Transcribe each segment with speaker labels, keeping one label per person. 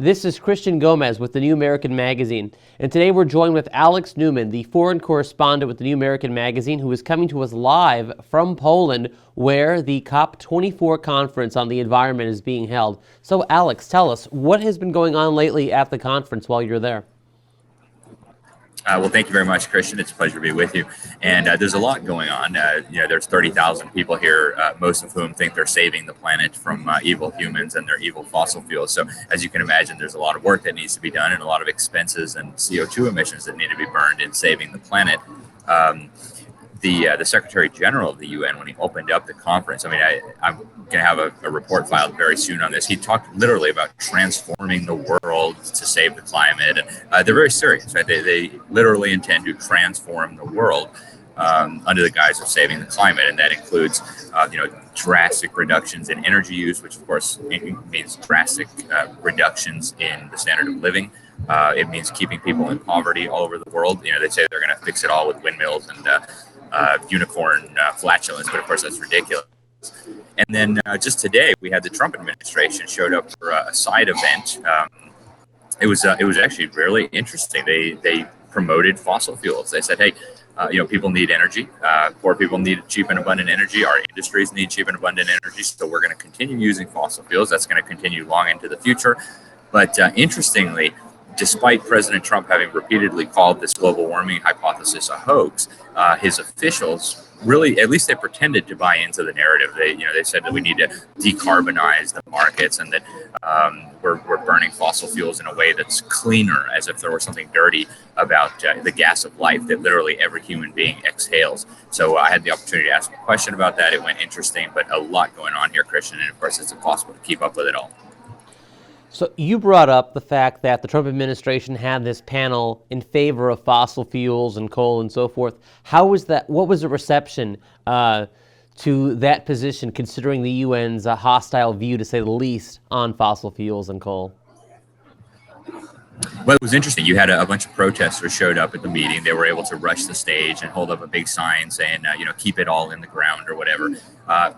Speaker 1: This is Christian Gomez with the New American Magazine, and today we're joined with Alex Newman, the foreign correspondent with the New American Magazine, who is coming to us live from Poland, where the COP24 conference on the environment is being held. So, Alex, tell us, what has been going on lately at the conference while you're there?
Speaker 2: Well, thank you very much, Christian. It's a pleasure to be with you. And there's a lot going on. There's 30,000 people here, most of whom think they're saving the planet from evil humans and their evil fossil fuels. So, as you can imagine, there's a lot of work that needs to be done and a lot of expenses and CO2 emissions that need to be burned in saving the planet. The Secretary General of the UN, when he opened up the conference, I'm going to have a report filed very soon on this. He talked literally about transforming the world to save the climate, and they're very serious, right? They literally intend to transform the world under the guise of saving the climate, and that includes, drastic reductions in energy use, which of course means drastic reductions in the standard of living. It means keeping people in poverty all over the world. They say they're going to fix it all with windmills and unicorn flatulence, but of course that's ridiculous. And then just today, we had the Trump administration showed up for a side event. It was actually really interesting. They promoted fossil fuels. They said, hey, people need energy. Poor people need cheap and abundant energy. Our industries need cheap and abundant energy. So we're going to continue using fossil fuels. That's going to continue long into the future. But interestingly, despite President Trump having repeatedly called this global warming hypothesis a hoax, his officials really, at least they pretended to buy into the narrative. They said that we need to decarbonize the markets and that we're burning fossil fuels in a way that's cleaner, as if there were something dirty about the gas of life that literally every human being exhales. So I had the opportunity to ask a question about that. It went interesting, but a lot going on here, Christian, and of course it's impossible to keep up with it all.
Speaker 1: So you brought up the fact that the Trump administration had this panel in favor of fossil fuels and coal and so forth. How was that? What was the reception to that position, considering the UN's hostile view, to say the least, on fossil fuels and coal?
Speaker 2: Well, it was interesting. You had a bunch of protesters showed up at the meeting. They were able to rush the stage and hold up a big sign saying, keep it all in the ground or whatever.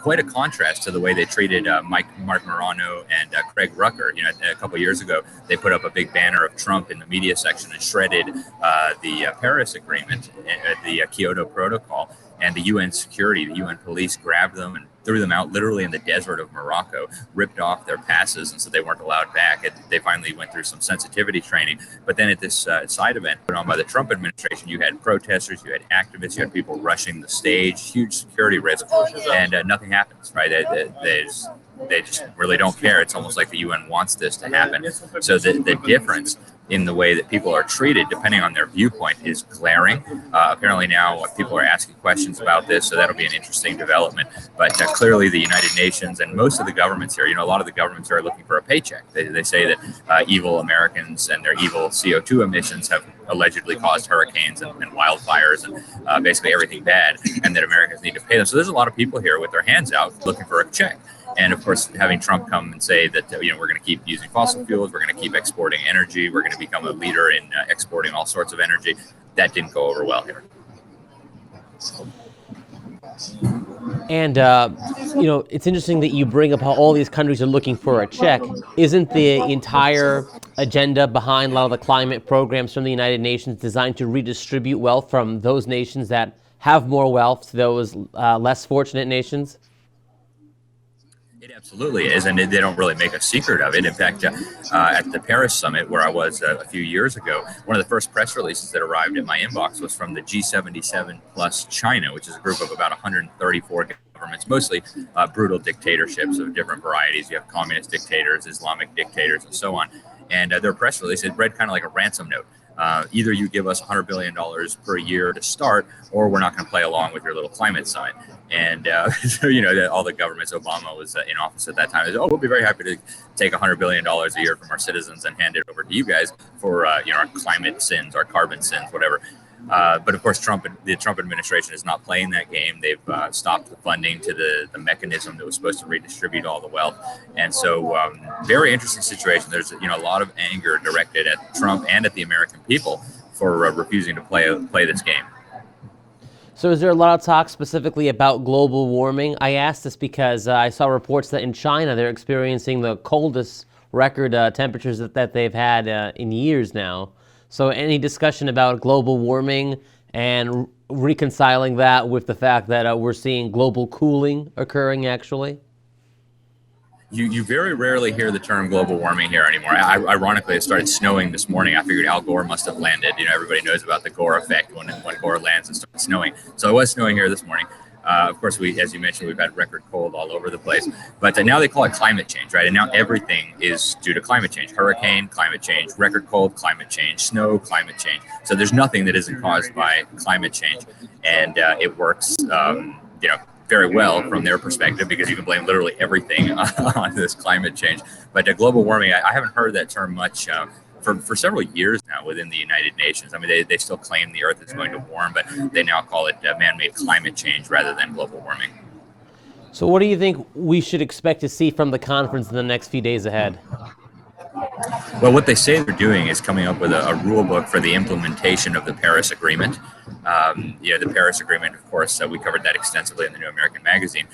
Speaker 2: Quite a contrast to the way they treated Mark Morano and Craig Rucker. A couple of years ago, they put up a big banner of Trump in the media section and shredded the Paris Agreement, the Kyoto Protocol, and the UN security, the UN police grabbed them and threw them out literally in the desert of Morocco, ripped off their passes, and so they weren't allowed back. They finally went through some sensitivity training. But then at this side event put on by the Trump administration, you had protesters, you had activists, you had people rushing the stage, huge security risk, and nothing happens, right? They just really don't care. It's almost like the UN wants this to happen. So the difference in the way that people are treated, depending on their viewpoint, is glaring. Apparently now people are asking questions about this, so that'll be an interesting development. But clearly the United Nations and most of the governments here, a lot of the governments are looking for a paycheck. They say that evil Americans and their evil CO2 emissions have allegedly caused hurricanes and wildfires and basically everything bad, and that Americans need to pay them. So there's a lot of people here with their hands out looking for a check. And of course, having Trump come and say that we're going to keep using fossil fuels, we're going to keep exporting energy, we're going to become a leader in exporting all sorts of energy, that didn't go over well here.
Speaker 1: And it's interesting that you bring up how all these countries are looking for a check. Isn't the entire agenda behind a lot of the climate programs from the United Nations designed to redistribute wealth from those nations that have more wealth to those less fortunate nations?
Speaker 2: It absolutely is, and they don't really make a secret of it. In fact, at the Paris summit, where I was a few years ago, one of the first press releases that arrived in my inbox was from the G77 plus China, which is a group of about 134 governments, mostly brutal dictatorships of different varieties. You have communist dictators, Islamic dictators, and so on. And their press release, it read kind of like a ransom note. Either you give us $100 billion per year to start, or we're not going to play along with your little climate side. And so, all the governments, Obama was in office at that time. They said, we'll be very happy to take $100 billion a year from our citizens and hand it over to you guys for, our climate sins, our carbon sins, whatever. But of course, the Trump administration is not playing that game. They've stopped the funding to the mechanism that was supposed to redistribute all the wealth. And so very interesting situation. There's a lot of anger directed at Trump and at the American people for refusing to play this game.
Speaker 1: So is there a lot of talk specifically about global warming? I asked this because I saw reports that in China they're experiencing the coldest record temperatures that they've had in years now. So any discussion about global warming and reconciling that with the fact that we're seeing global cooling occurring actually?
Speaker 2: You very rarely hear the term global warming here anymore. Ironically, it started snowing this morning. I figured Al Gore must have landed. Everybody knows about the Gore effect when Gore lands and starts snowing. So it was snowing here this morning. Of course, as you mentioned, we've had record cold all over the place. But now they call it climate change, right? And now everything is due to climate change. Hurricane, climate change. Record cold, climate change. Snow, climate change. So there's nothing that isn't caused by climate change. And it works, very well from their perspective, because you can blame literally everything on this climate change. But global warming, I haven't heard that term much for several years now within the United Nations. I mean, they still claim the Earth is going to warm, but they now call it man-made climate change rather than global warming.
Speaker 1: So what do you think we should expect to see from the conference in the next few days ahead?
Speaker 2: Well, what they say they're doing is coming up with a rule book for the implementation of the Paris Agreement. The Paris Agreement, of course, we covered that extensively in the New American Magazine.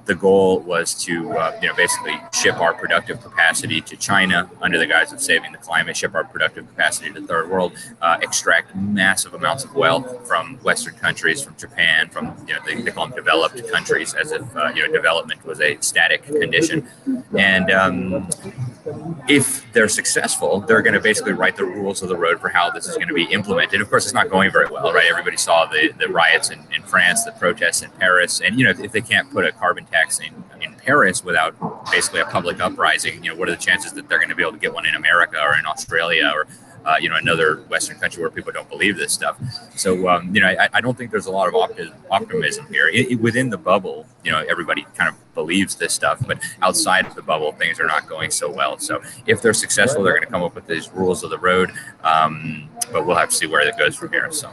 Speaker 2: The goal was to, basically ship our productive capacity to China under the guise of saving the climate, ship our productive capacity to the third world, extract massive amounts of wealth from Western countries, from Japan, from, they call them developed countries, as if, development was a static condition. And if they're successful, they're going to basically write the rules of the road for how this is going to be implemented. Of course, it's not going very well, right? Everybody saw the riots in France, the protests in Paris. And, if they can't put a carbon tax in Paris without basically a public uprising, what are the chances that they're going to be able to get one in America or in Australia or another Western country where people don't believe this stuff? So, I don't think there's a lot of optimism here. Within the bubble, everybody kind of believes this stuff, but outside of the bubble, things are not going so well. So if they're successful, they're going to come up with these rules of the road, but we'll have to see where it goes from here. So.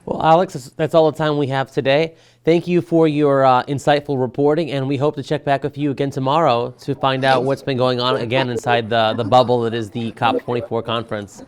Speaker 1: Well, Alex, that's all the time we have today. Thank you for your insightful reporting, and we hope to check back with you again tomorrow to find out what's been going on again inside the bubble that is the COP24 conference.